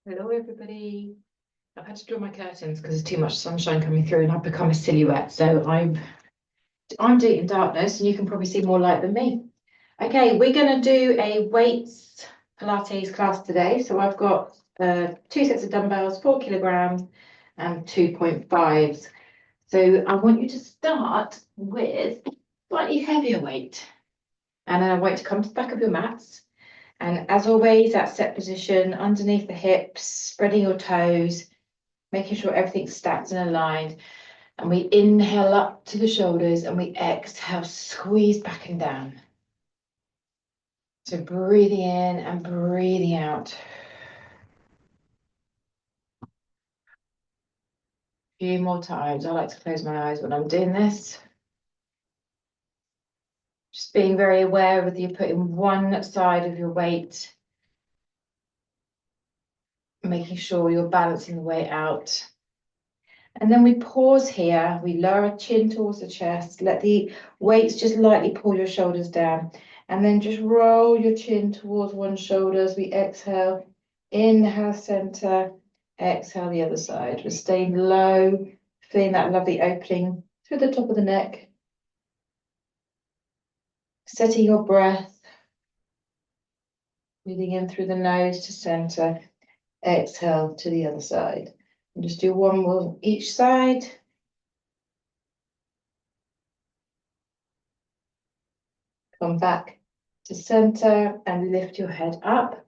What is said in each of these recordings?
Hello, everybody. I've had to draw my curtains because there's too much sunshine coming through and I've become a silhouette. So I'm doing it in darkness and you can probably see more light than me. Okay, we're going to do a weights Pilates class today. So I've got two sets of dumbbells, 4 kilograms and 2.5s. So I want you to start with slightly heavier weight. And then I want you to come to the back of your mats. And as always, that set position underneath the hips, spreading your toes, making sure everything's stacked and aligned. And we inhale up to the shoulders and we exhale, squeeze back and down. So breathing in and breathing out. A few more times. I like to close my eyes when I'm doing this. Just being very aware whether you're putting one side of your weight, making sure you're balancing the weight out. And then we pause here, we lower our chin towards the chest, let the weights just lightly pull your shoulders down, and then just roll your chin towards one shoulder as we exhale, inhale center, exhale the other side. We're staying low, feeling that lovely opening through the top of the neck, setting your breath, breathing in through the nose to center, exhale to the other side. And just do one more each side. Come back to center and lift your head up,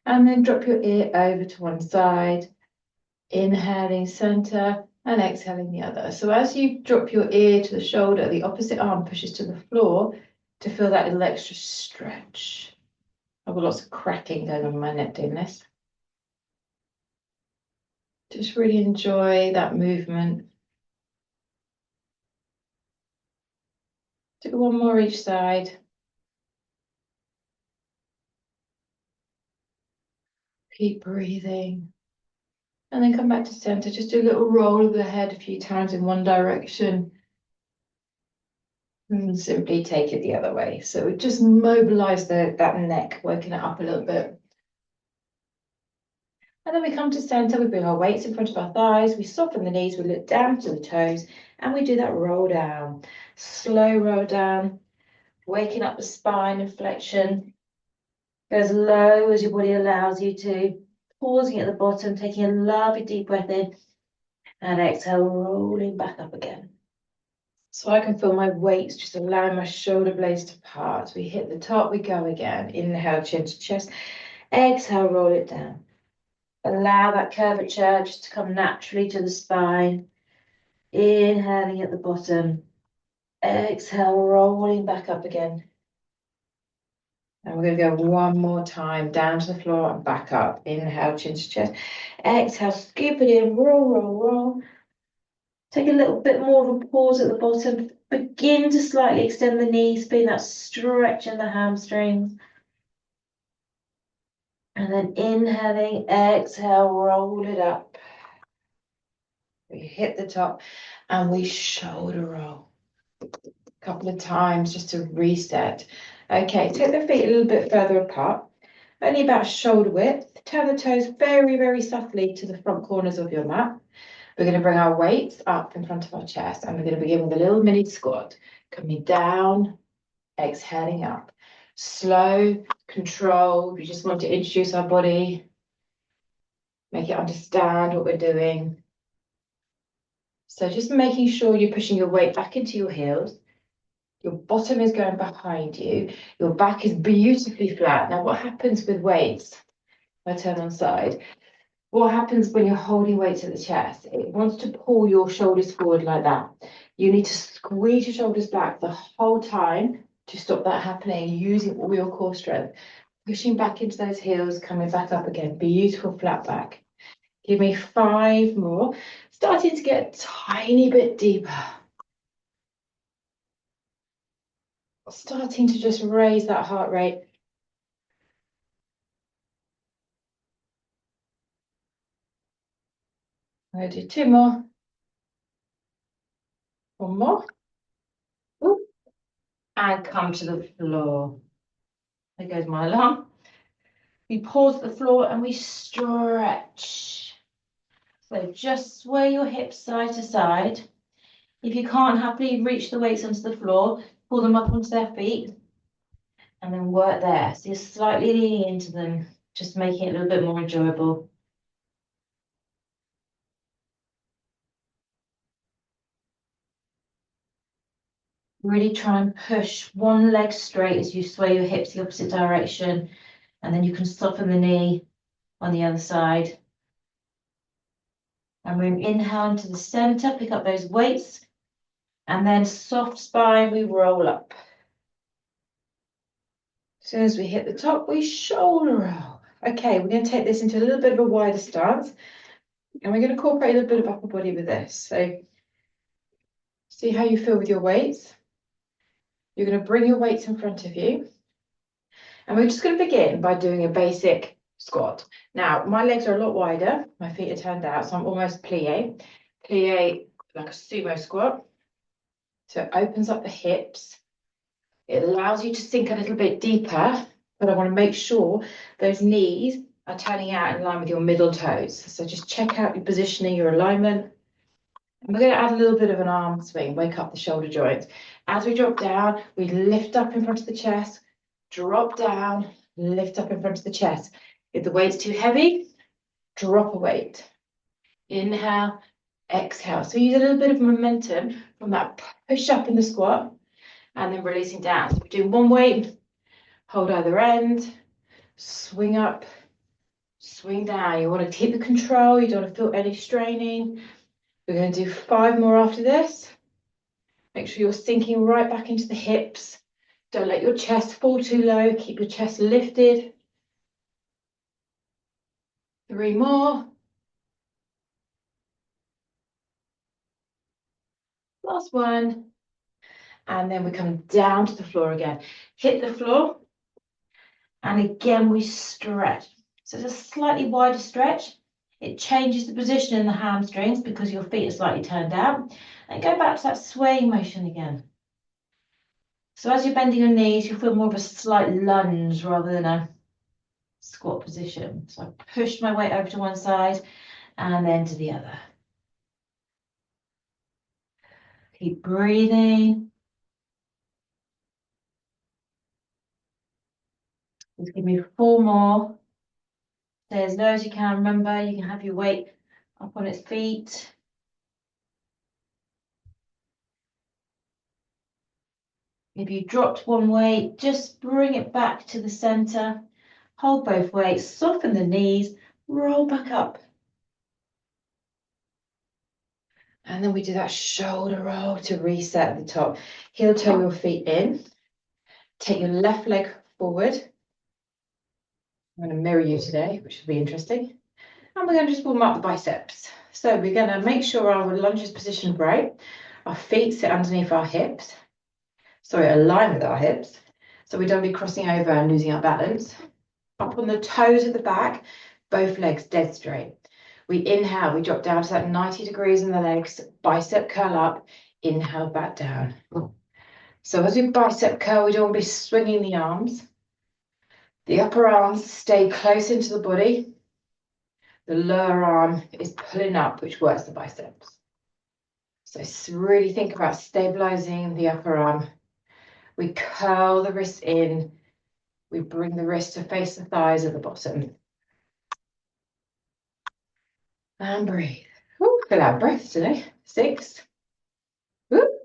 and then drop your ear over to one side, inhaling center and exhaling the other. So as you drop your ear to the shoulder, the opposite arm pushes to the floor to feel that little extra stretch. I've got lots of cracking going on in my neck doing this. Just really enjoy that movement. Do one more each side. Keep breathing. And then come back to center. Just do a little roll of the head a few times in one direction. And simply take it the other way. So we just mobilize that neck, working it up a little bit. And then we come to center, we bring our weights in front of our thighs, we soften the knees, we look down to the toes, and we do that roll down. Slow roll down, waking up the spine and flexion. Go as low as your body allows you to, pausing at the bottom, taking a lovely deep breath in, and exhale, rolling back up again. So I can feel my weights just allowing my shoulder blades to part. We hit the top, we go again. Inhale, chin to chest. Exhale, roll it down. Allow that curvature just to come naturally to the spine. Inhaling at the bottom. Exhale, rolling back up again. And we're going to go one more time, down to the floor and back up. Inhale, chin to chest. Exhale, scoop it in, roll, roll, roll. Take a little bit more of a pause at the bottom. Begin to slightly extend the knees, feeling that stretch in the hamstrings. And then inhaling, exhale, roll it up. We hit the top and we shoulder roll. A couple of times just to reset. Okay, take the feet a little bit further apart, only about shoulder width. Turn the toes very, very subtly to the front corners of your mat. We're going to bring our weights up in front of our chest and we're going to begin with a little mini squat. Coming down, exhaling up. Slow, controlled. We just want to introduce our body, make it understand what we're doing. So just making sure you're pushing your weight back into your heels. Your bottom is going behind you. Your back is beautifully flat. Now, what happens with weights? If I turn on side. What happens when you're holding weights at the chest? It wants to pull your shoulders forward like that. You need to squeeze your shoulders back the whole time to stop that happening, using all your core strength. Pushing back into those heels, coming back up again. Beautiful flat back. Give me 5 more. Starting to get a tiny bit deeper. Starting to just raise that heart rate. I'm going to do 2 more. 1 more. Ooh. And come to the floor. There goes my alarm. We pause at the floor and we stretch. So just sway your hips side to side. If you can't happily reach the weights onto the floor, pull them up onto their feet and then work there. So you're slightly leaning into them, just making it a little bit more enjoyable. Really try and push one leg straight as you sway your hips the opposite direction, and then you can soften the knee on the other side. And we inhale into the center, pick up those weights, and then soft spine, we roll up. As soon as we hit the top, we shoulder roll. Okay, we're going to take this into a little bit of a wider stance, and we're going to incorporate a little bit of upper body with this. So see how you feel with your weights. You're going to bring your weights in front of you, and we're just going to begin by doing a basic squat. Now, my legs are a lot wider, my feet are turned out, so I'm almost plie like a sumo squat. So it opens up the hips. It allows you to sink a little bit deeper, but I want to make sure those knees are turning out in line with your middle toes. So just check out your positioning, your alignment. And we're going to add a little bit of an arm swing, wake up the shoulder joints. As we drop down, we lift up in front of the chest, drop down, lift up in front of the chest. If the weight's too heavy, drop a weight. Inhale, exhale. So use a little bit of momentum from that push up in the squat and then releasing down. So we're doing one weight, hold either end, swing up, swing down. You want to keep the control. You don't want to feel any straining. We're going to do 5 more after this. Make sure you're sinking right back into the hips. Don't let your chest fall too low. Keep your chest lifted. 3 more. Last one. And then we come down to the floor again. Hit the floor. And again, we stretch. So it's a slightly wider stretch. It changes the position in the hamstrings because your feet are slightly turned out. And go back to that swaying motion again. So as you're bending your knees, you'll feel more of a slight lunge rather than a squat position. So I push my weight over to one side and then to the other. Keep breathing. Just give me 4 more. Stay as low as you can. Remember, you can have your weight up on its feet. If you dropped one weight, just bring it back to the center. Hold both weights, soften the knees, roll back up. And then we do that shoulder roll to reset at the top. Heel toe your feet in. Take your left leg forward. I'm going to mirror you today, which will be interesting. And we're going to just warm up the biceps. So we're going to make sure our lunge is positioned right. Our feet sit underneath our hips. Sorry, align with our hips. So we don't be crossing over and losing our balance. Up on the toes at the back, both legs dead straight. We inhale, we drop down to that 90 degrees in the legs, bicep curl up, inhale back down. So as we bicep curl, we don't want to be swinging the arms. The upper arms stay close into the body. The lower arm is pulling up, which works the biceps. So really think about stabilizing the upper arm. We curl the wrists in. We bring the wrist to face the thighs at the bottom. And breathe. Ooh, feel out breath today. 6. Ooh.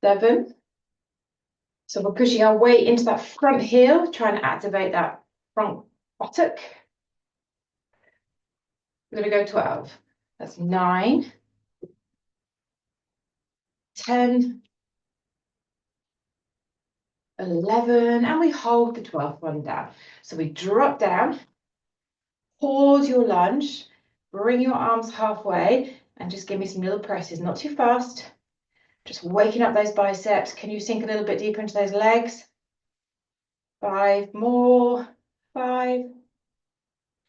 7. So we're pushing our weight into that front heel, trying to activate that front buttock. We're going to go 12. That's 9, 10, 11, and we hold the 12th one down. So we drop down, pause your lunge, bring your arms halfway, and just give me some little presses, not too fast. Just waking up those biceps. Can you sink a little bit deeper into those legs? 5 more. 5,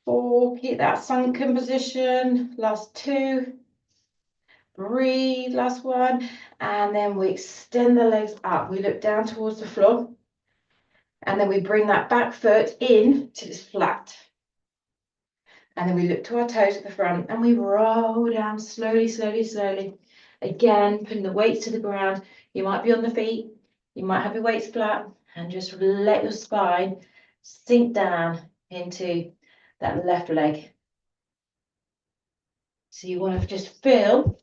4. Keep that sunken position. Last 2. Breathe. Last 1. And then we extend the legs up. We look down towards the floor. And then we bring that back foot in till it's flat. And then we look to our toes at the front and we roll down slowly, slowly, slowly. Again, putting the weights to the ground. You might be on the feet, you might have your weights flat, and just let your spine sink down into that left leg. So you want to just feel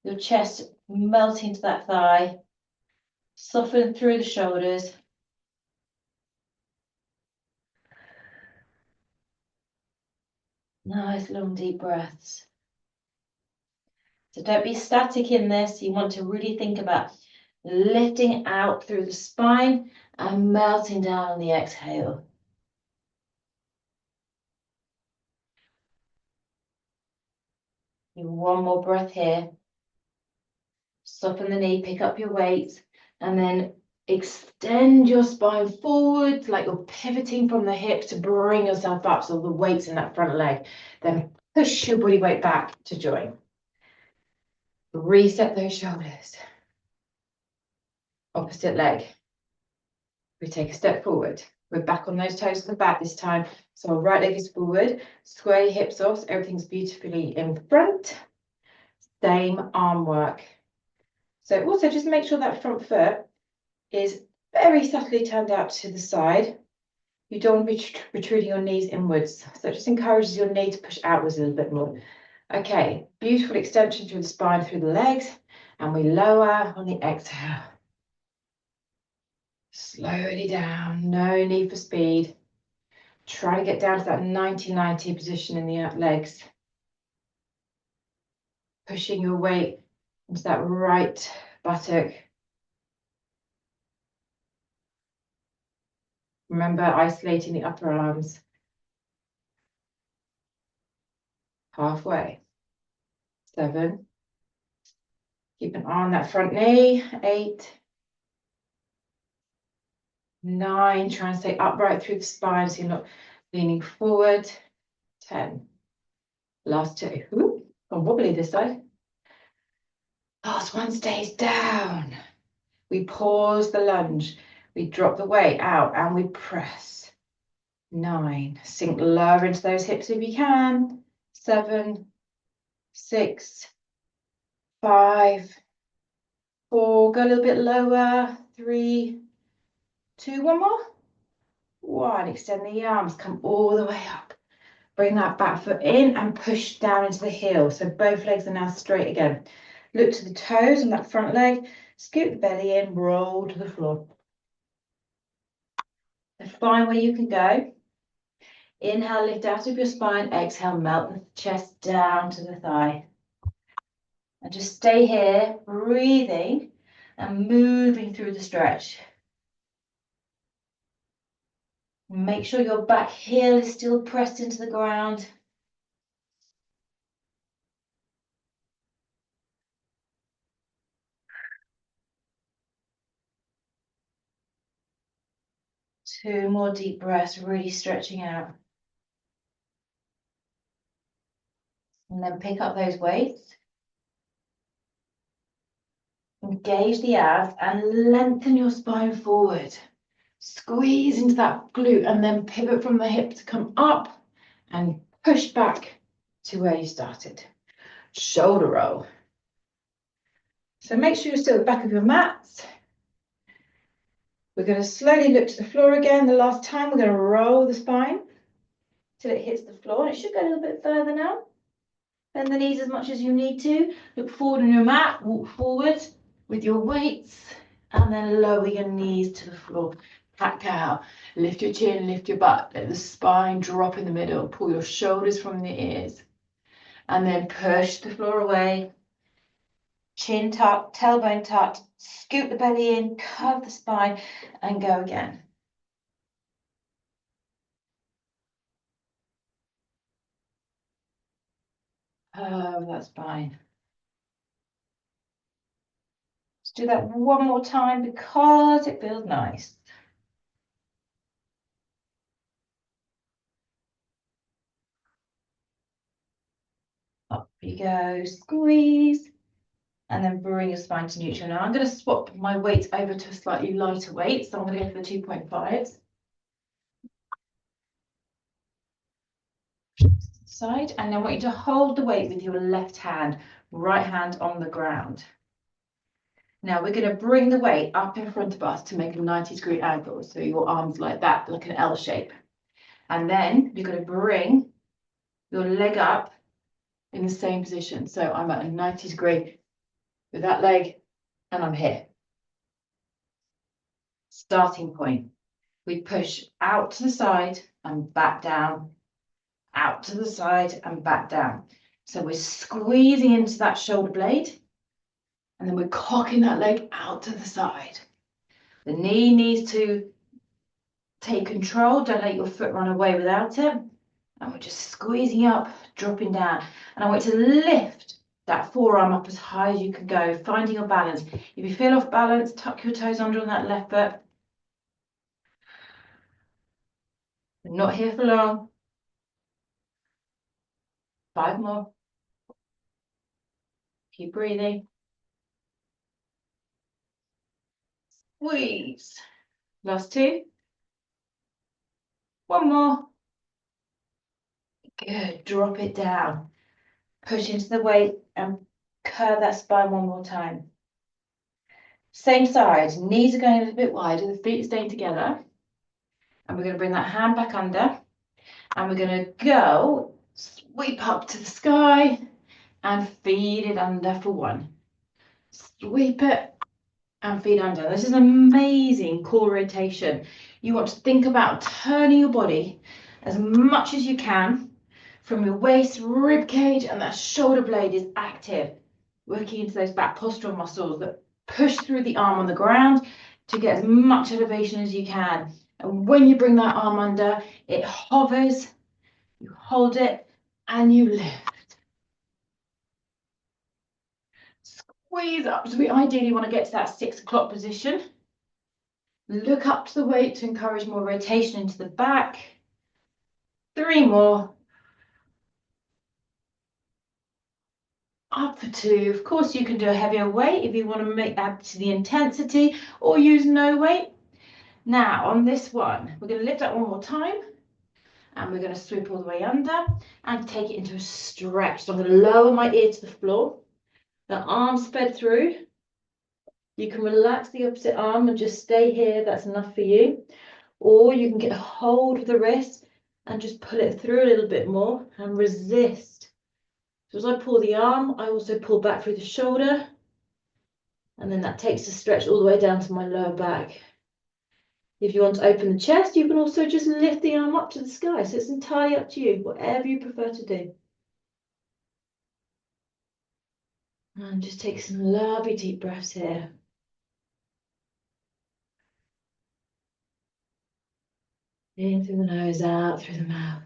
your chest melt into that thigh, soften through the shoulders. Nice long deep breaths. So don't be static in this. You want to really think about lifting out through the spine and melting down on the exhale. One more breath here. Soften the knee, pick up your weights, and then extend your spine forward like you're pivoting from the hips to bring yourself up, so the weight's in that front leg. Then push your body weight back to join. Reset those shoulders. Opposite leg. We take a step forward. We're back on those toes at the back this time. So our right leg is forward. Square your hips off so everything's beautifully in front. Same arm work. So also just make sure that front foot is very subtly turned out to the side. You don't want to be protruding your knees inwards. So it just encourages your knee to push outwards a little bit more. Okay, beautiful extension through the spine, through the legs. And we lower on the exhale. Slowly down, no need for speed. Try to get down to that 90-90 position in the legs. Pushing your weight into that right buttock. Remember, isolating the upper arms. Halfway. 7. Keep an eye on that front knee. 8. 9. Try and stay upright through the spine so you're not leaning forward. 10. Last 2. Ooh, I'm wobbly this side. Last one stays down. We pause the lunge. We drop the weight out and we press. 9. Sink lower into those hips if you can. 7, 6, 5, 4. Go a little bit lower. 3, 2. One more. 1. Extend the arms. Come all the way up. Bring that back foot in and push down into the heel. So both legs are now straight again. Look to the toes on that front leg. Scoot the belly in. Roll to the floor. And find where you can go. Inhale, lift out of your spine. Exhale, melt the chest down to the thigh. And just stay here, breathing and moving through the stretch. Make sure your back heel is still pressed into the ground. Two more deep breaths, really stretching out. And then pick up those weights. Engage the abs and lengthen your spine forward. Squeeze into that glute and then pivot from the hip to come up and push back to where you started. Shoulder roll. So make sure you're still at the back of your mats. We're going to slowly look to the floor again. The last time we're going to roll the spine till it hits the floor. And it should go a little bit further now. Bend the knees as much as you need to. Look forward on your mat. Walk forward with your weights. And then lower your knees to the floor. Cat cow. Lift your chin, lift your butt. Let the spine drop in the middle. Pull your shoulders from the ears. And then push the floor away. Chin tucked, tailbone tucked. Scoot the belly in, curve the spine, and go again. Oh, that spine. Let's do that one more time because it feels nice. Up you go, squeeze, and then bring your spine to neutral. Now I'm going to swap my weight over to a slightly lighter weight, so I'm going to go for the 2.5s. side, and I want you to hold the weight with your left hand, right hand on the ground. Now we're going to bring the weight up in front of us to make a 90-degree angle. So your arms like that, like an L shape. And then you're going to bring your leg up in the same position. So I'm at a 90-degree with that leg, and I'm here. Starting point. We push out to the side and back down, out to the side and back down. So we're squeezing into that shoulder blade, and then we're cocking that leg out to the side. The knee needs to take control. Don't let your foot run away without it. And we're just squeezing up, dropping down. And I want you to lift that forearm up as high as you can go, finding your balance. If you feel off balance, tuck your toes under on that left foot. We're not here for long. 5 more. Keep breathing. Squeeze. Last 2. 1 more. Good. Drop it down. Push into the weight and curve that spine 1 more time. Same side. Knees are going a little bit wider. The feet are staying together. And we're going to bring that hand back under. And we're going to go sweep up to the sky and feed it under for 1. Sweep it and feed under. This is an amazing core rotation. You want to think about turning your body as much as you can from your waist, rib cage, and that shoulder blade is active. Working into those back postural muscles that push through the arm on the ground to get as much elevation as you can. And when you bring that arm under, it hovers, you hold it, and you lift. Squeeze up. So we ideally want to get to that 6 o'clock position. Look up to the weight to encourage more rotation into the back. 3 more. Up for 2. Of course, you can do a heavier weight if you want to add to the intensity, or use no weight. Now, on this one, we're going to lift up 1 more time, and we're going to sweep all the way under and take it into a stretch. So I'm going to lower my ear to the floor. The arms spread through. You can relax the opposite arm and just stay here. That's enough for you. Or you can get a hold of the wrist and just pull it through a little bit more and resist. So as I pull the arm, I also pull back through the shoulder, and then that takes the stretch all the way down to my lower back. If you want to open the chest, you can also just lift the arm up to the sky. So it's entirely up to you, whatever you prefer to do. And just take some lovely deep breaths here. In through the nose, out through the mouth.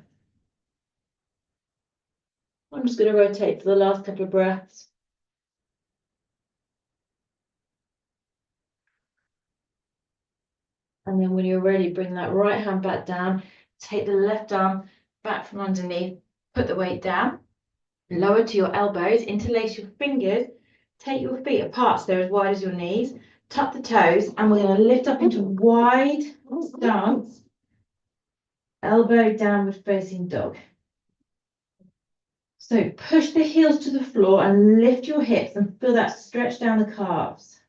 I'm just going to rotate for the last couple of breaths. And then when you're ready, bring that right hand back down. Take the left arm back from underneath. Put the weight down. Lower to your elbows. Interlace your fingers. Take your feet apart so they're as wide as your knees. Tuck the toes. And we're going to lift up into wide stance. Elbow downward facing dog. So push the heels to the floor and lift your hips and feel that stretch down the calves.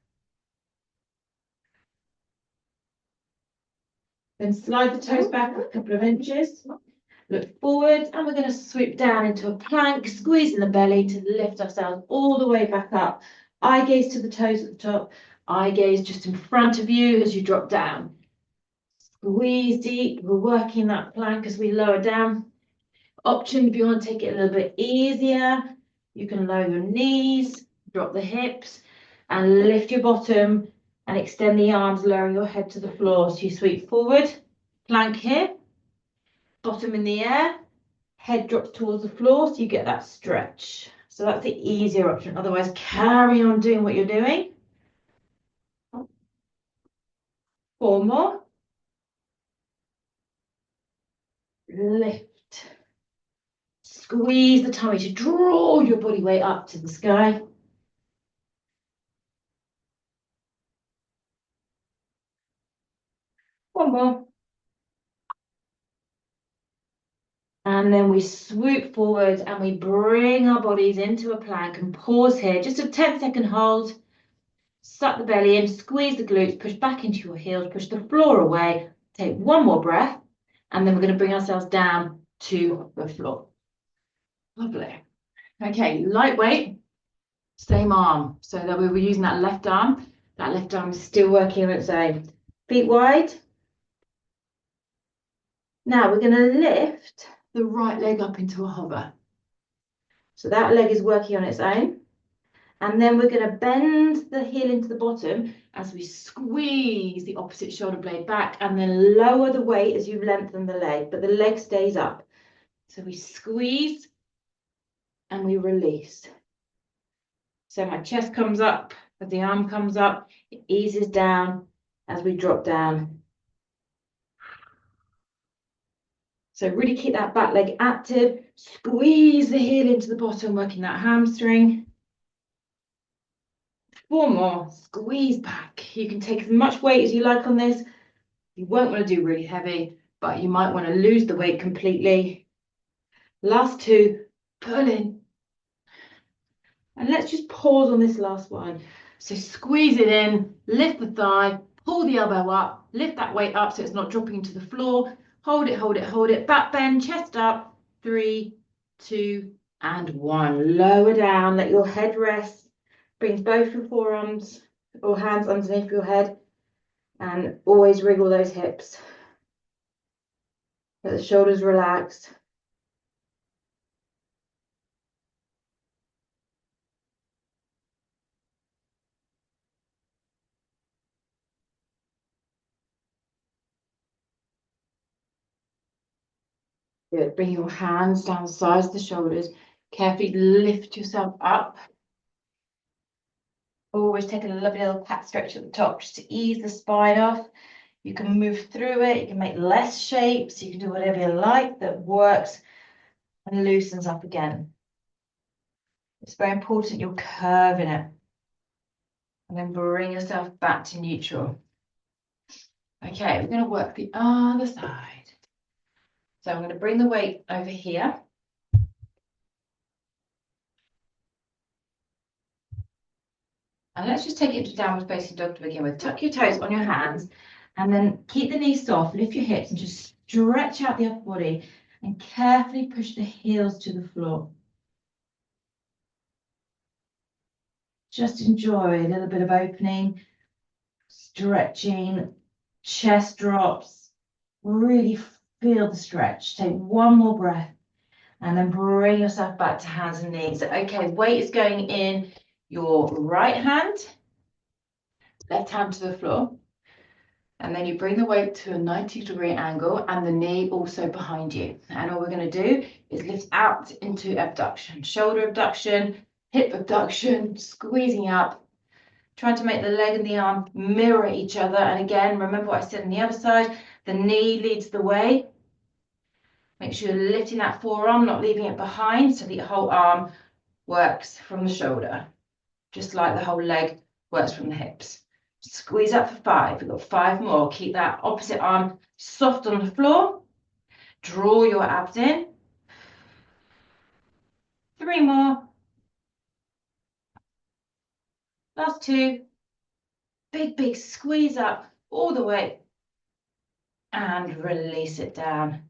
Then slide the toes back a couple of inches. Look forward, and we're going to sweep down into a plank, squeezing the belly to lift ourselves all the way back up. Eye gaze to the toes at the top, eye gaze just in front of you as you drop down. Squeeze deep, we're working that plank as we lower down. Option if you want to take it a little bit easier, you can lower your knees, drop the hips, and lift your bottom and extend the arms, lowering your head to the floor. So you sweep forward, plank here, bottom in the air, head drops towards the floor, so you get that stretch. So that's the easier option. Otherwise, carry on doing what you're doing. 4 more. Lift. Squeeze the tummy to draw your body weight up to the sky. One more. And And then we swoop forward and we bring our bodies into a plank and pause here. Just a 10-second hold. Suck the belly in, squeeze the glutes, push back into your heels, push the floor away. Take one more breath. And then we're going to bring ourselves down to the floor. Lovely. Okay, lightweight, same arm. So that we were using that left arm. That left arm is still working on its own. Feet wide. Now we're going to lift the right leg up into a hover. So that leg is working on its own. And then we're going to bend the heel into the bottom as we squeeze the opposite shoulder blade back and then lower the weight as you lengthen the leg, but the leg stays up. So we squeeze and we release. So my chest comes up as the arm comes up, it eases down as we drop down. So really keep that back leg active, squeeze the heel into the bottom, working that hamstring. 4 more, squeeze back. You can take as much weight as you like on this. You won't want to do really heavy, but you might want to lose the weight completely. Last 2, pull in. And let's just pause on this last one. So squeeze it in, lift the thigh, pull the elbow up, lift that weight up so it's not dropping to the floor. Hold it, hold it, hold it. Back bend, chest up. 3, 2, and 1. Lower down, let your head rest. Bring both your forearms or hands underneath your head. And always wriggle those hips. Let the shoulders relax. Good. Bring your hands down the sides of the shoulders. Carefully lift yourself up. Always take a lovely little cat stretch at the top just to ease the spine off. You can move through it. You can make less shapes. You can do whatever you like that works and loosens up again. It's very important you're curving it. And then bring yourself back to neutral. Okay, we're going to work the other side. So I'm going to bring the weight over here. And let's just take it into downward facing dog to begin with. Tuck your toes on your hands and then keep the knees soft, lift your hips and just stretch out the upper body and carefully push the heels to the floor. Just enjoy a little bit of opening, stretching, chest drops. Really feel the stretch. Take one more breath and then bring yourself back to hands and knees. Okay, weight is going in your right hand, left hand to the floor. And then you bring the weight to a 90-degree angle and the knee also behind you. And all we're going to do is lift out into abduction, shoulder abduction, hip abduction, squeezing up, trying to make the leg and the arm mirror each other. And again, remember what I said on the other side, the knee leads the way. Make sure you're lifting that forearm, not leaving it behind, so the whole arm works from the shoulder, just like the whole leg works from the hips. Squeeze up for 5. We've got 5 more. Keep that opposite arm soft on the floor. Draw your abs in. 3 more. Last 2. Big, big squeeze up all the way. And release it down.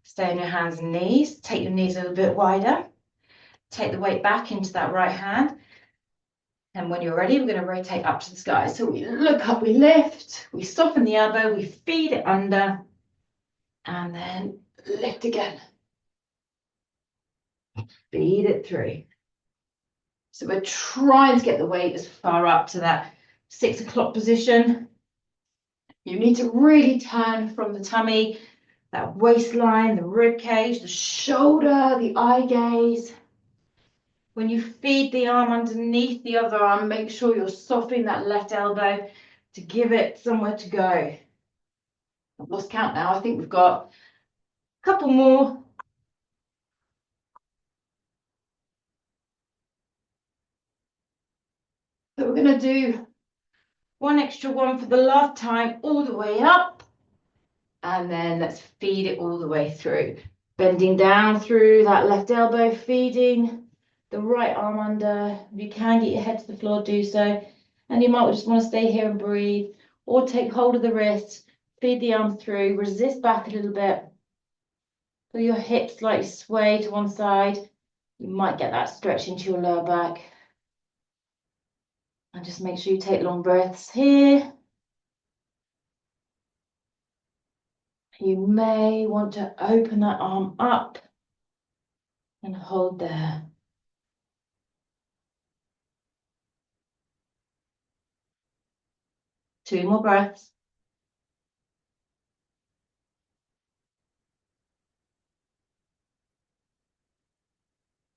Stay on your hands and knees. Take your knees a little bit wider. Take the weight back into that right hand. And when you're ready, we're going to rotate up to the sky. So we look up, we lift, we soften the elbow, we feed it under, and then lift again. Feed it through. So we're trying to get the weight as far up to that 6 o'clock position. You need to really turn from the tummy, that waistline, the rib cage, the shoulder, the eye gaze. When you feed the arm underneath the other arm, make sure you're softening that left elbow to give it somewhere to go. I've lost count now. I think we've got a couple more. So we're going to do one extra one for the last time, all the way up. And then let's feed it all the way through. Bending down through that left elbow, feeding the right arm under. If you can get your head to the floor, do so. And you might just want to stay here and breathe, or take hold of the wrist, feed the arm through, resist back a little bit. Feel your hips slightly sway to one side. You might get that stretch into your lower back. And just make sure you take long breaths here. You may want to open that arm up and hold there. Two more breaths.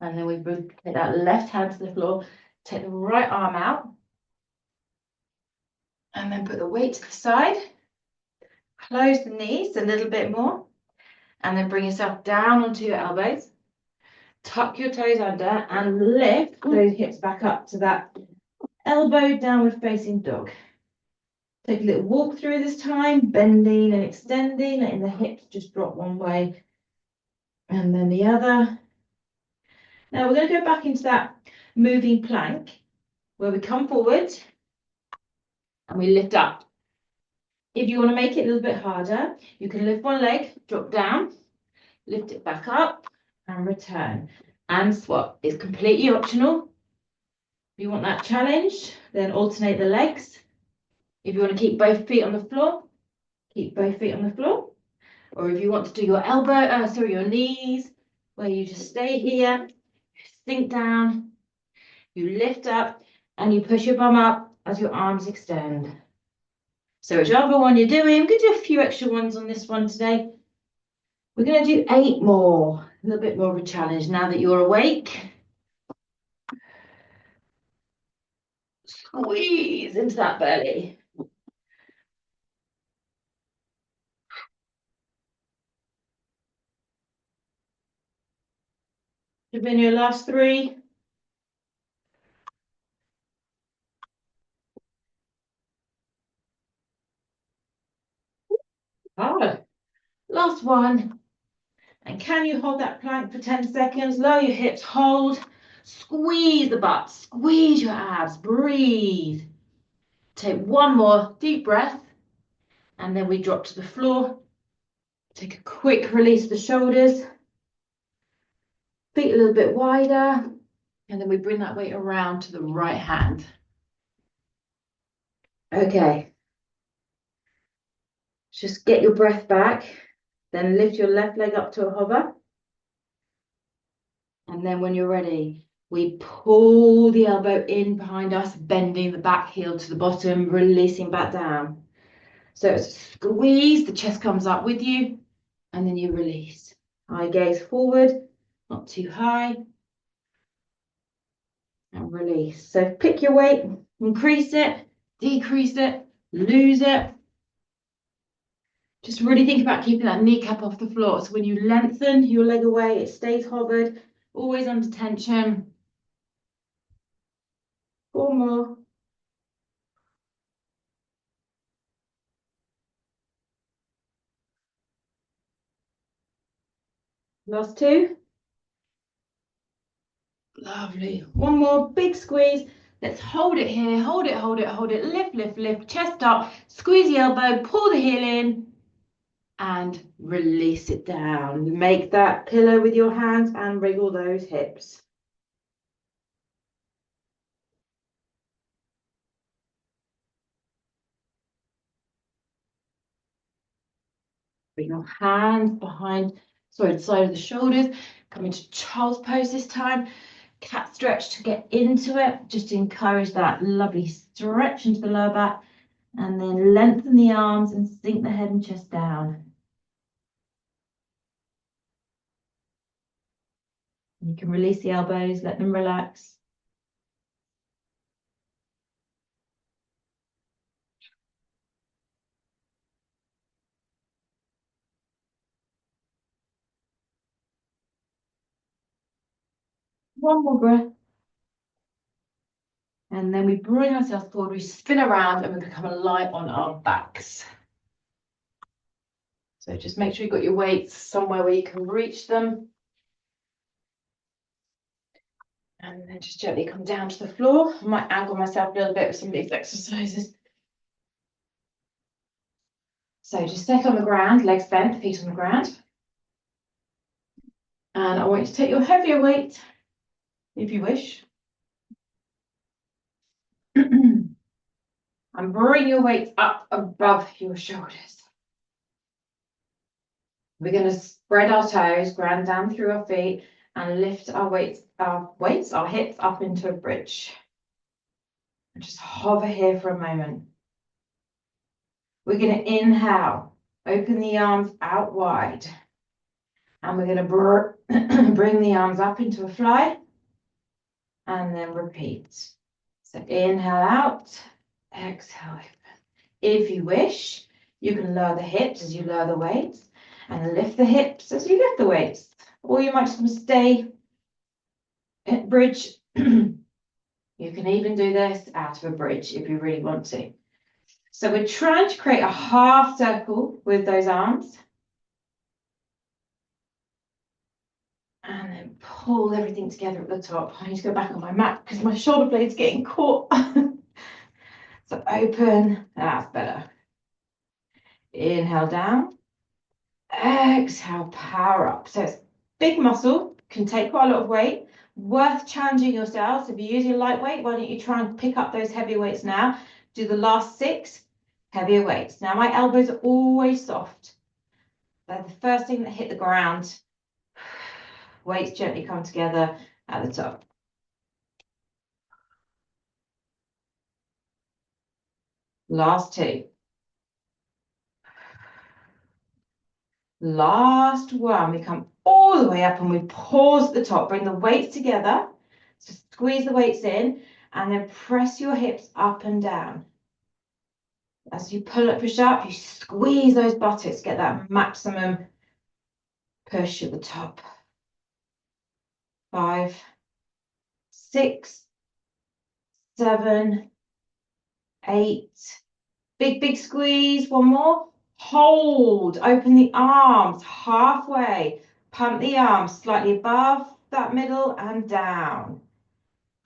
And then we take that left hand to the floor, take the right arm out, and then put the weight to the side. Close the knees a little bit more, and then bring yourself down onto your elbows. Tuck your toes under and lift those hips back up to that elbow downward facing dog. Take a little walk through this time, bending and extending, letting the hips just drop one way and then the other. Now we're going to go back into that moving plank where we come forward and we lift up. If you want to make it a little bit harder, you can lift one leg, drop down, lift it back up and return. And swap. It's completely optional. If you want that challenge, then alternate the legs. If you want to keep both feet on the floor, keep both feet on the floor. Or if you want to do your your knees, where you just stay here, sink down, you lift up, and you push your bum up as your arms extend. So whichever one you're doing, we're going to do a few extra ones on this one today. We're going to do 8 more, a little bit more of a challenge now that you're awake. Squeeze into that belly. You've been your last 3. Hard. Last one. And can you hold that plank for 10 seconds? Lower your hips, hold, squeeze the butt, squeeze your abs, breathe. Take one more deep breath, and then we drop to the floor. Take a quick release of the shoulders, feet a little bit wider, and then we bring that weight around to the right hand. Okay. Just get your breath back, then lift your left leg up to a hover. And then when you're ready, we pull the elbow in behind us, bending the back heel to the bottom, releasing back down. So it's a squeeze, the chest comes up with you, and then you release. Eye gaze forward, not too high, and release. So pick your weight, increase it, decrease it, lose it. Just really think about keeping that kneecap off the floor. So when you lengthen your leg away, it stays hovered, always under tension. 4 more. Last 2. Lovely. One more big squeeze. Let's hold it here. Hold it, hold it, hold it. Lift, lift, lift. Chest up. Squeeze the elbow. Pull the heel in. And release it down. Make that pillow with your hands and wriggle those hips. Bring your hands behind, the side of the shoulders. Come into child's pose this time. Cat stretch to get into it. Just to encourage that lovely stretch into the lower back. And then lengthen the arms and sink the head and chest down. You can release the elbows, let them relax. One more breath. And then we bring ourselves forward, we spin around and we become light on our backs. So just make sure you've got your weights somewhere where you can reach them. And then just gently come down to the floor. I might angle myself a little bit with some of these exercises. So just settle on the ground, legs bent, feet on the ground. And I want you to take your heavier weight, if you wish. And bring your weight up above your shoulders. We're going to spread our toes, ground down through our feet, and lift our hips up into a bridge. And just hover here for a moment. We're going to inhale, open the arms out wide. And we're going to bring the arms up into a fly. And then repeat. So inhale out, exhale open. If you wish, you can lower the hips as you lower the weights, and lift the hips as you lift the weights. Or you might just stay at bridge. You can even do this out of a bridge if you really want to. So we're trying to create a half circle with those arms. And then pull everything together at the top. I need to go back on my mat because my shoulder blade's getting caught. So open, that's better. Inhale down. Exhale, power up. So it's big muscle, can take quite a lot of weight. Worth challenging yourself. So if you're using lightweight, why don't you try and pick up those heavy weights now? Do the last 6 heavier weights. Now my elbows are always soft. They're the first thing that hit the ground. Weights gently come together at the top. Last 2. Last one. We come all the way up and we pause at the top. Bring the weights together. So squeeze the weights in and then press your hips up and down. As you pull up, push up, you squeeze those buttocks, get that maximum push at the top. 5, 6, 7, 8. Big squeeze. One more. Hold. Open the arms halfway. Pump the arms slightly above that middle and down.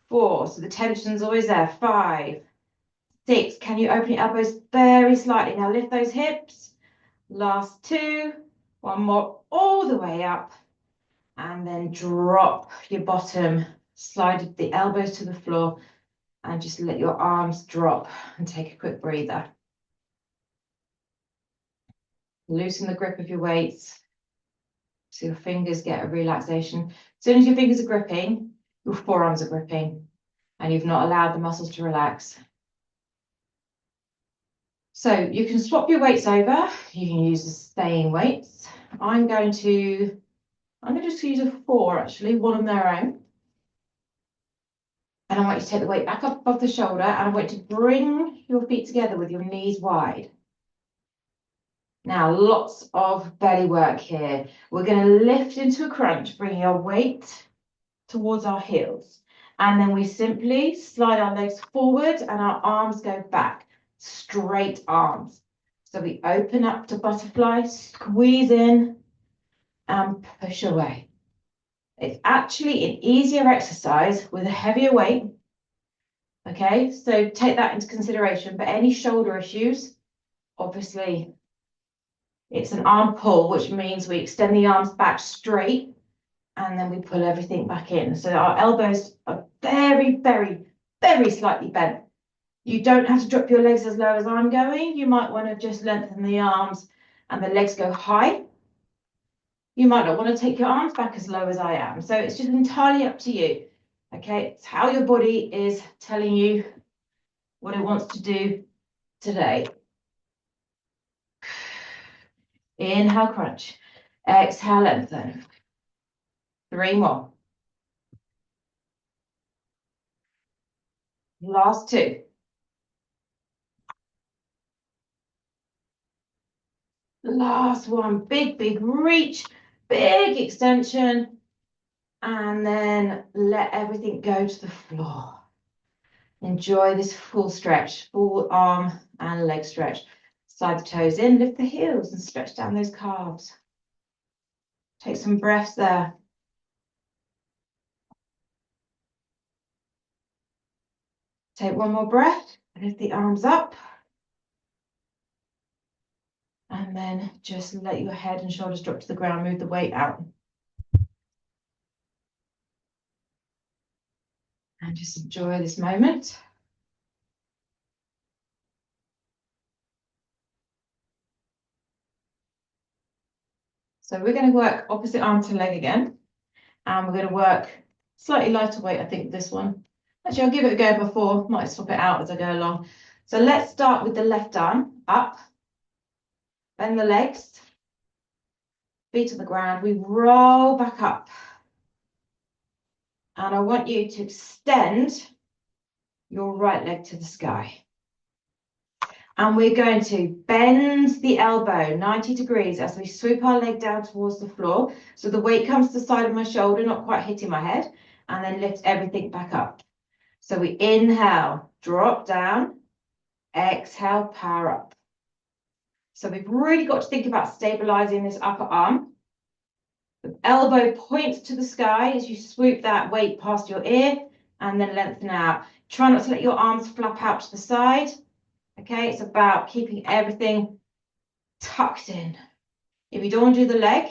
4. So the tension's always there. 5, 6. Can you open your elbows very slightly? Now lift those hips. Last 2. One more all the way up. And then drop your bottom. Slide the elbows to the floor and just let your arms drop and take a quick breather. Loosen the grip of your weights so your fingers get a relaxation. As soon as your fingers are gripping, your forearms are gripping and you've not allowed the muscles to relax. So you can swap your weights over. You can use the same weights. I'm going to just use a 4 actually, one on their own. And I want you to take the weight back up above the shoulder and I want you to bring your feet together with your knees wide. Now, lots of belly work here. We're going to lift into a crunch, bringing our weight towards our heels. And then we simply slide our legs forward and our arms go back. Straight arms. So we open up to butterfly, squeeze in and push away. It's actually an easier exercise with a heavier weight. Okay, so take that into consideration. But any shoulder issues, obviously, it's an arm pull, which means we extend the arms back straight and then we pull everything back in. So our elbows are very, very, very slightly bent. You don't have to drop your legs as low as I'm going. You might want to just lengthen the arms and the legs go high. You might not want to take your arms back as low as I am. So it's just entirely up to you. Okay, it's how your body is telling you what it wants to do today. Inhale, crunch. Exhale, lengthen. 3 more. Last 2. Last one. Big reach, big extension. And then let everything go to the floor. Enjoy this full stretch, full arm and leg stretch. Slide the toes in, lift the heels and stretch down those calves. Take some breaths there. Take one more breath, lift the arms up. And then just let your head and shoulders drop to the ground, move the weight out. And just enjoy this moment. So we're going to work opposite arm to leg again. And we're going to work slightly lighter weight, I think, this one. Actually, I'll give it a go before, might swap it out as I go along. So let's start with the left arm, up. Bend the legs, feet on the ground. We roll back up. And I want you to extend your right leg to the sky. And we're going to bend the elbow 90 degrees as we swoop our leg down towards the floor. So the weight comes to the side of my shoulder, not quite hitting my head, and then lift everything back up. So we inhale, drop down, exhale, power up. So we've really got to think about stabilizing this upper arm. The elbow points to the sky as you swoop that weight past your ear and then lengthen out. Try not to let your arms flap out to the side. Okay, it's about keeping everything tucked in. If you don't want to do the leg,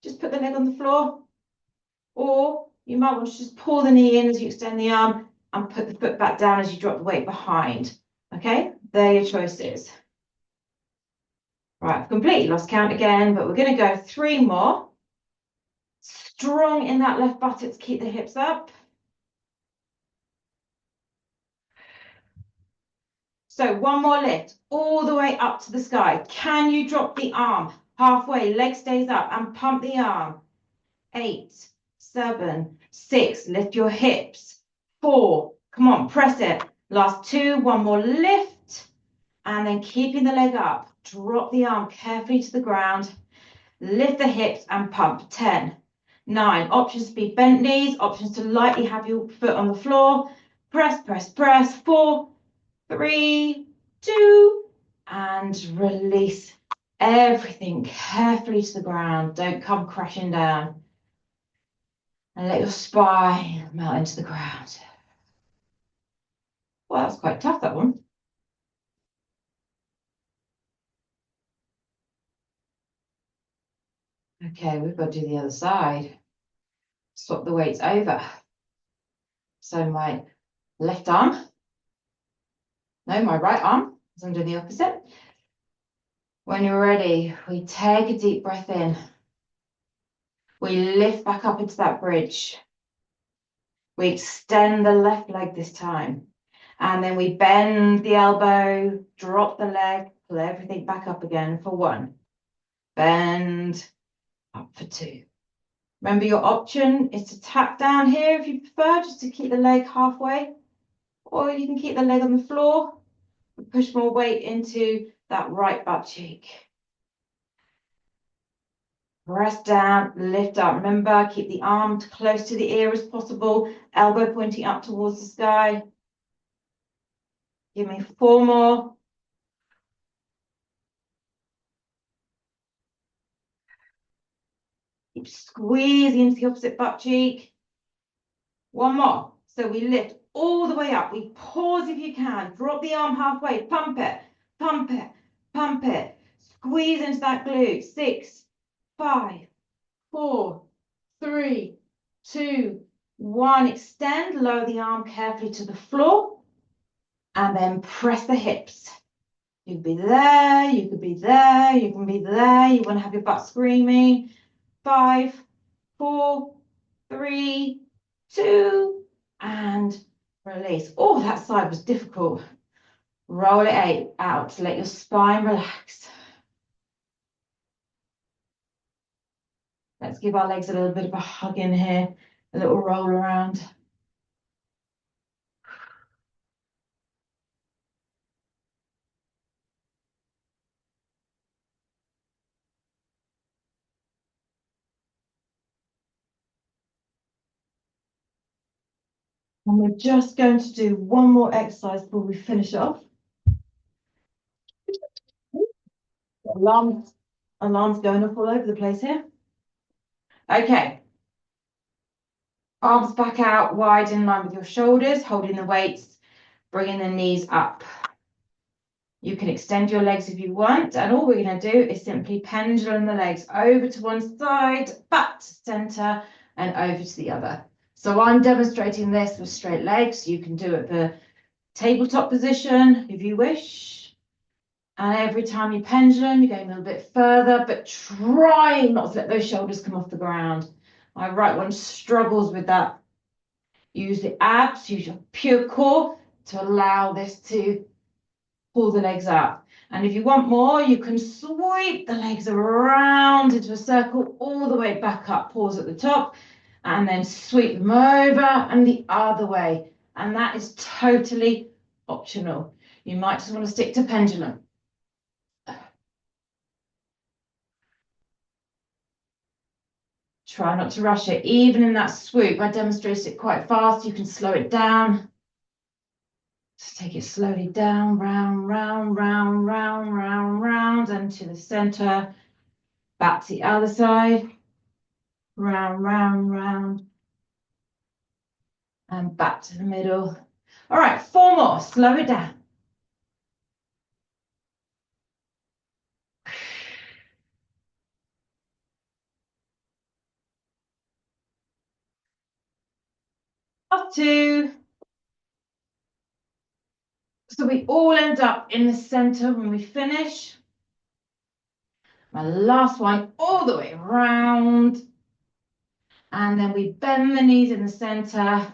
just put the leg on the floor. Or you might want to just pull the knee in as you extend the arm and put the foot back down as you drop the weight behind. Okay, they're your choices. Right, I've completely lost count again, but we're going to go 3 more. Strong in that left buttock to keep the hips up. So 1 more lift, all the way up to the sky. Can you drop the arm halfway, leg stays up, and pump the arm? 8, 7, 6, lift your hips. 4, come on, press it. Last 2, 1 more lift, and then keeping the leg up. Drop the arm carefully to the ground, lift the hips and pump. 10, 9, options to be bent knees, options to lightly have your foot on the floor. Press, press, press. 4, 3, 2, and release everything carefully to the ground. Don't come crashing down. And let your spine melt into the ground. Well, that's quite tough, that one. Okay, we've got to do the other side. Swap the weights over. So my left arm, no, my right arm, as I'm doing the opposite. When you're ready, we take a deep breath in. We lift back up into that bridge. We extend the left leg this time. And then we bend the elbow, drop the leg, pull everything back up again for 1. Bend, up for 2. Remember, your option is to tap down here if you prefer, just to keep the leg halfway. Or you can keep the leg on the floor and push more weight into that right butt cheek. Press down, lift up. Remember, keep the arm close to the ear as possible, elbow pointing up towards the sky. Give me 4 more. Keep squeezing into the opposite butt cheek. 1 more. So we lift all the way up. We pause if you can. Drop the arm halfway. Pump it, pump it, pump it. Squeeze into that glute. 6, 5, 4, 3, 2, 1. Extend, lower the arm carefully to the floor. And then press the hips. You could be there, you could be there, you can be there. You want to have your butt screaming. 5, 4, 3, 2, and release. Oh, that side was difficult. Roll it out. Let your spine relax. Let's give our legs a little bit of a hug in here. A little roll around. And we're just going to do 1 more exercise before we finish off. Alarms going off all over the place here. Okay. Arms back out wide in line with your shoulders, holding the weights, bringing the knees up. You can extend your legs if you want, and all we're going to do is simply pendulum the legs over to one side, back to center, and over to the other. So I'm demonstrating this with straight legs. You can do it the tabletop position if you wish. And every time you pendulum, you're going a little bit further, but trying not to let those shoulders come off the ground. My right one struggles with that. Use the abs, use your pure core to allow this to pull the legs up. And if you want more, you can sweep the legs around into a circle all the way back up. Pause at the top and then sweep them over and the other way. And that is totally optional. You might just want to stick to pendulum. Try not to rush it. Even in that swoop, I demonstrated it quite fast. You can slow it down. Just take it slowly down, round, round, round, round, round, round, and to the center. Back to the other side. Round, round, round. And back to the middle. All right, 4 more. Slow it down. Last 2. So we all end up in the center when we finish. My last one, all the way around. And then we bend the knees in the center.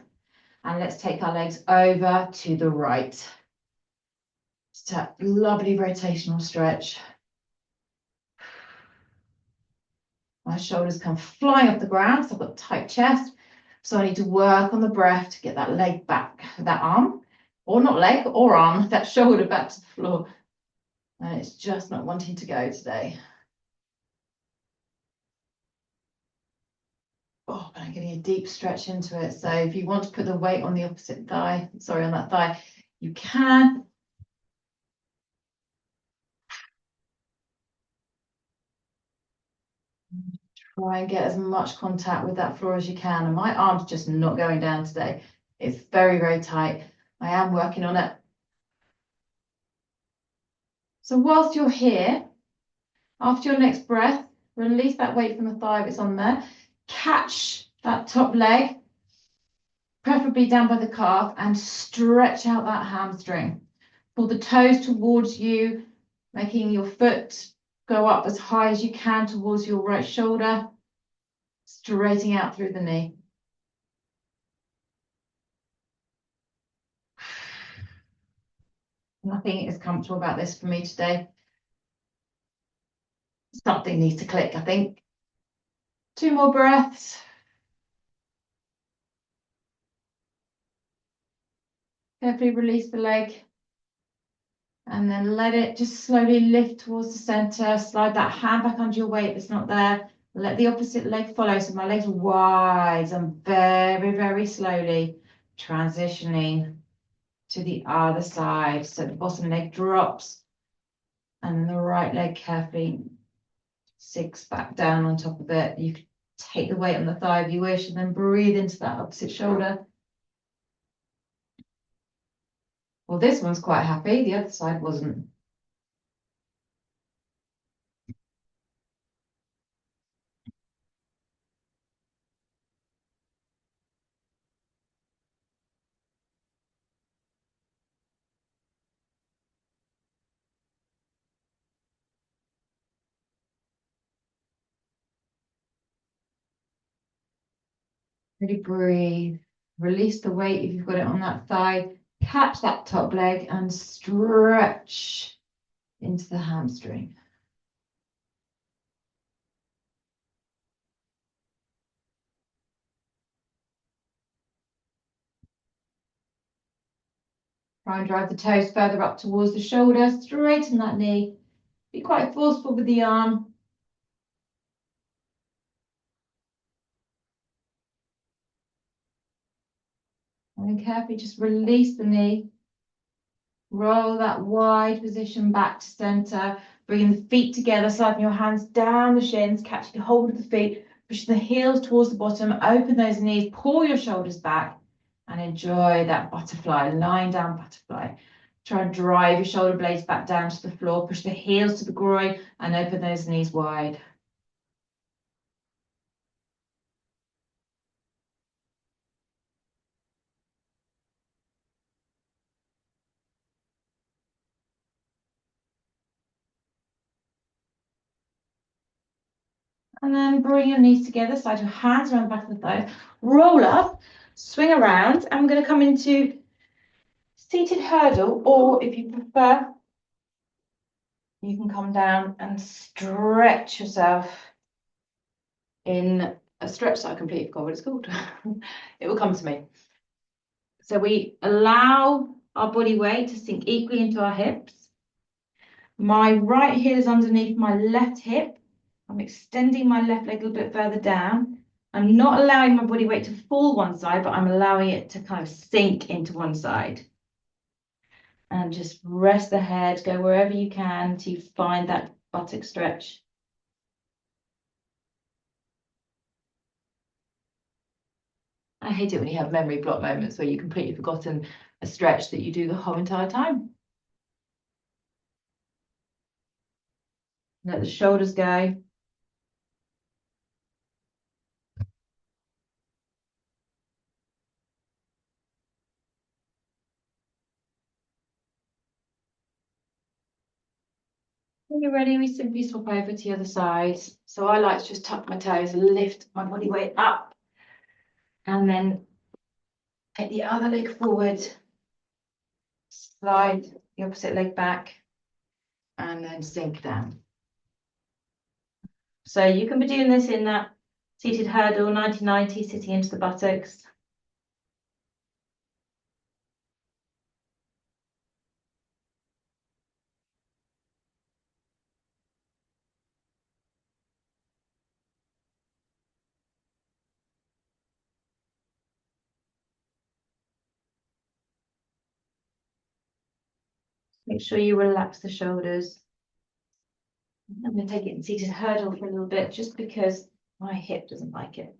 And let's take our legs over to the right. Just a lovely rotational stretch. My shoulders come flying off the ground, so I've got a tight chest. So I need to work on the breath to get that leg back, that arm, or not leg, or arm, that shoulder back to the floor. And it's just not wanting to go today. Oh, but I'm getting a deep stretch into it. So if you want to put the weight on the opposite thigh, sorry, on that thigh, you can. Try and get as much contact with that floor as you can. And my arm's just not going down today. It's very, very tight. I am working on it. So whilst you're here, after your next breath, release that weight from the thigh if it's on there. Catch that top leg, preferably down by the calf, and stretch out that hamstring. Pull the toes towards you, making your foot go up as high as you can towards your right shoulder, straightening out through the knee. Nothing is comfortable about this for me today. Something needs to click, I think. 2 more breaths. Carefully release the leg. And then let it just slowly lift towards the center. Slide that hand back under your weight if it's not there. Let the opposite leg follow. So my legs are wide and very, very slowly transitioning to the other side. So the bottom leg drops. And then the right leg carefully sinks back down on top of it. You can take the weight on the thigh if you wish, and then breathe into that opposite shoulder. Well, this one's quite happy. The other side wasn't. Really breathe. Release the weight if you've got it on that thigh. Catch that top leg and stretch into the hamstring. Try and drive the toes further up towards the shoulder. Straighten that knee. Be quite forceful with the arm. And then carefully just release the knee. Roll that wide position back to center. Bringing the feet together, sliding your hands down the shins, catching hold of the feet, pushing the heels towards the bottom, open those knees, pull your shoulders back, and enjoy that butterfly, lying down butterfly. Try and drive your shoulder blades back down to the floor, push the heels to the groin, and open those knees wide. And then bring your knees together, slide your hands around the back of the thighs, roll up, swing around. I'm going to come into seated hurdle, or if you prefer, you can come down and stretch yourself in a stretch that I completely forgot what it's called. It will come to me. So we allow our body weight to sink equally into our hips. My right heel is underneath my left hip. I'm extending my left leg a little bit further down. I'm not allowing my body weight to fall one side, but I'm allowing it to kind of sink into one side. And just rest the head, go wherever you can to find that buttock stretch. I hate it when you have memory block moments where you've completely forgotten a stretch that you do the whole entire time. Let the shoulders go. When you're ready, we simply swap over to the other side. So I like to just tuck my toes, lift my body weight up, and then take the other leg forward, slide the opposite leg back, and then sink down. So you can be doing this in that seated hurdle, 90-90, sitting into the buttocks. Make sure you relax the shoulders. I'm going to take it in seated hurdle for a little bit, just because my hip doesn't like it.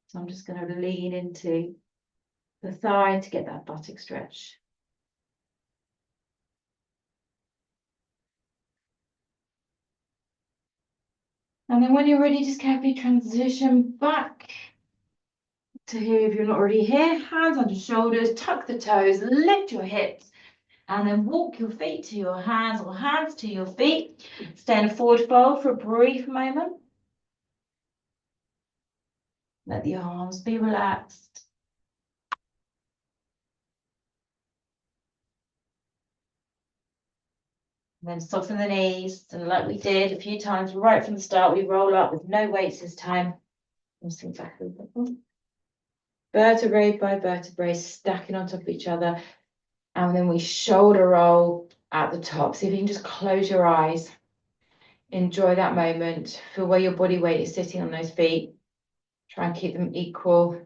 So I'm just going to lean into the thigh to get that buttock stretch. And then when you're ready, just carefully transition back to here. If you're not already here, hands under shoulders, tuck the toes, lift your hips, and then walk your feet to your hands or hands to your feet. Stand forward fold for a brief moment. Let the arms be relaxed. And then soften the knees. And like we did a few times right from the start, we roll up with no weights this time. Just exactly. Vertebrae by vertebrae stacking on top of each other. And then we shoulder roll at the top. See if you can just close your eyes. Enjoy that moment. Feel where your body weight is sitting on those feet. Try and keep them equal.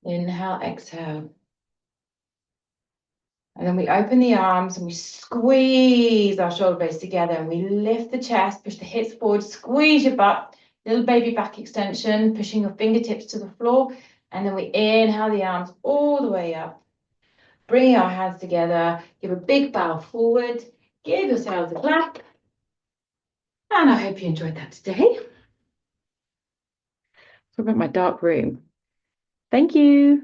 Inhale, exhale. And then we open the arms and we squeeze our shoulder blades together and we lift the chest, push the hips forward, squeeze your butt, little baby back extension, pushing your fingertips to the floor. And then we inhale the arms all the way up. Bring our hands together, give a big bow forward, give yourselves a clap. And I hope you enjoyed that today. What about my dark room? Thank you.